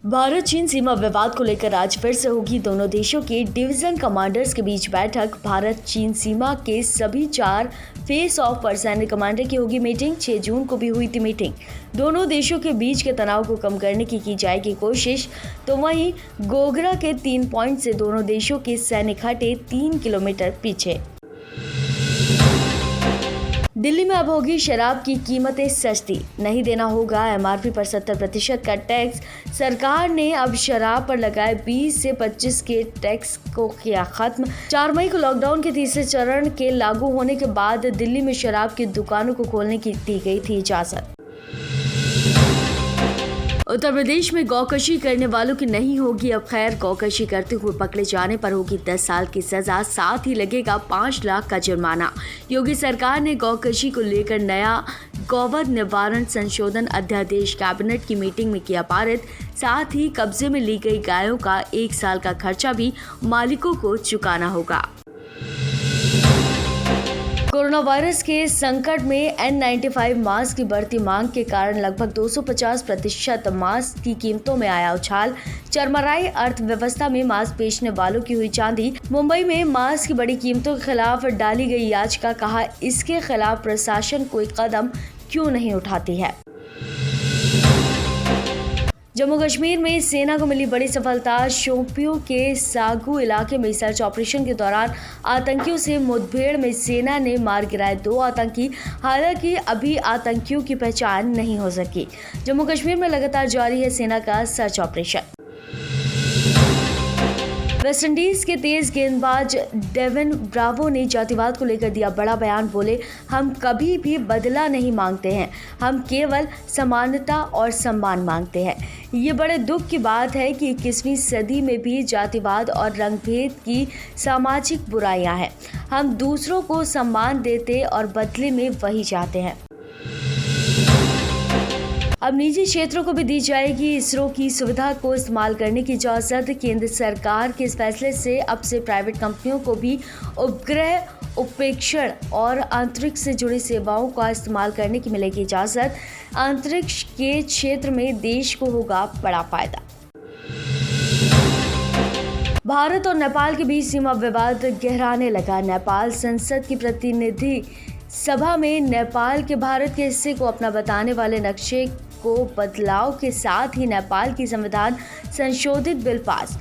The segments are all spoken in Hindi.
भारत चीन सीमा विवाद को लेकर आज फिर से होगी दोनों देशों के डिवीजन कमांडर्स के बीच बैठक। भारत चीन सीमा के सभी 4 फेस ऑफ पर सैन्य कमांडर की होगी मीटिंग। 6 जून को भी हुई थी मीटिंग। दोनों देशों के बीच के तनाव को कम करने की जाएगी कोशिश। तो वहीं गोगरा के 3 पॉइंट से दोनों देशों के सैनिक हटे 3 किलोमीटर पीछे। दिल्ली में अब होगी शराब की कीमतें सस्ती, नहीं देना होगा एमआरपी पर 70% का टैक्स। सरकार ने अब शराब पर लगाए 20 से 25 के टैक्स को किया खत्म। 4 मई को लॉकडाउन के तीसरे चरण के लागू होने के बाद दिल्ली में शराब की दुकानों को खोलने की दी गई थी इजाजत। उत्तर प्रदेश में गौकशी करने वालों की नहीं होगी अब खैर। गौकशी करते हुए पकड़े जाने पर होगी 10 साल की सजा, साथ ही लगेगा 5 लाख का जुर्माना। योगी सरकार ने गौकशी को लेकर नया गौवध निवारण संशोधन अध्यादेश कैबिनेट की मीटिंग में किया पारित। साथ ही कब्जे में ली गई गायों का 1 साल का खर्चा भी मालिकों को चुकाना होगा। कोरोना वायरस के संकट में N95 मास्क की बढ़ती मांग के कारण लगभग 250% मास्क की कीमतों में आया उछाल। चरमराई अर्थव्यवस्था में मास्क बेचने वालों की हुई चांदी। मुंबई में मास्क की बड़ी कीमतों के खिलाफ डाली गई याचिका, कहा इसके खिलाफ प्रशासन कोई कदम क्यों नहीं उठाती है। जम्मू कश्मीर में सेना को मिली बड़ी सफलता। शोपियों के सागू इलाके में सर्च ऑपरेशन के दौरान आतंकियों से मुठभेड़ में सेना ने मार गिराए 2 आतंकी। हालांकि अभी आतंकियों की पहचान नहीं हो सकी। जम्मू कश्मीर में लगातार जारी है सेना का सर्च ऑपरेशन। वेस्टइंडीज के तेज गेंदबाज डेविन ब्रावो ने जातिवाद को लेकर दिया बड़ा बयान। बोले, हम कभी भी बदला नहीं मांगते हैं, हम केवल समानता और सम्मान मांगते हैं। ये बड़े दुख की बात है कि 21वीं सदी में भी जातिवाद और रंगभेद की सामाजिक बुराइयां हैं। हम दूसरों को सम्मान देते और बदले में वही चाहते हैं। अब निजी क्षेत्रों को भी दी जाएगी इसरो की सुविधा को इस्तेमाल करने की इजाजत। केंद्र सरकार के इस फैसले से अब से प्राइवेट कंपनियों को भी उपग्रह उपेक्षण और अंतरिक्ष से जुड़ी सेवाओं का इस्तेमाल करने की मिलेगी इजाजत। अंतरिक्ष के क्षेत्र में देश को होगा बड़ा फायदा। भारत और नेपाल के बीच सीमा विवाद गहराने लगा। नेपाल संसद की प्रतिनिधि सभा में नेपाल के भारत के हिस्से को अपना बताने वाले नक्शे को बदलाव के साथ ही नेपाल की संविधान संशोधित बिल पास।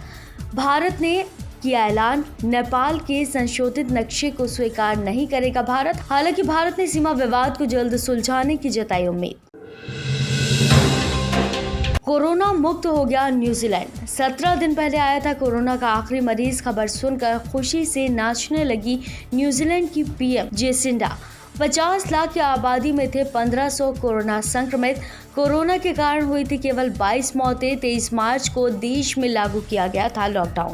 भारत ने किया ऐलान, नेपाल के संशोधित नक्शे को स्वीकार नहीं करेगा भारत। हालांकि भारत ने सीमा विवाद को जल्द सुलझाने की जताई उम्मीद। कोरोना मुक्त हो गया न्यूजीलैंड। 17 दिन पहले आया था कोरोना का आखिरी मरीज। खबर सुनकर खुशी से नाचने लगी न्यूजीलैंड की पीएम जेसिंडा। 50 लाख की आबादी में थे 1500 कोरोना संक्रमित। कोरोना के कारण हुई थी केवल 22 मौतें। 23 मार्च को देश में लागू किया गया था लॉकडाउन।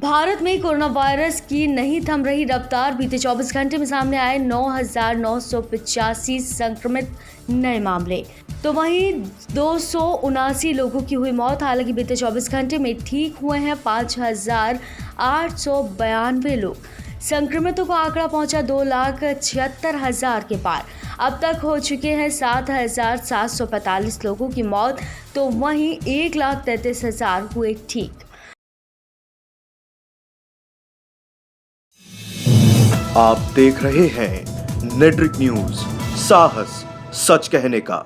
भारत में कोरोना वायरस की नहीं थम रही रफ्तार। बीते 24 घंटे में सामने आए 9,985 संक्रमित नए मामले, तो वहीं 279 लोगों की हुई मौत। हालांकि बीते 24 घंटे में ठीक हुए हैं 5,892 लोग। संक्रमितों का आंकड़ा पहुंचा 2,76,000 के पार। अब तक हो चुके हैं 7,745 लोगों की मौत, तो वहीं 1,33,000 हुए ठीक। आप देख रहे हैं नेट्रिक न्यूज, साहस सच कहने का।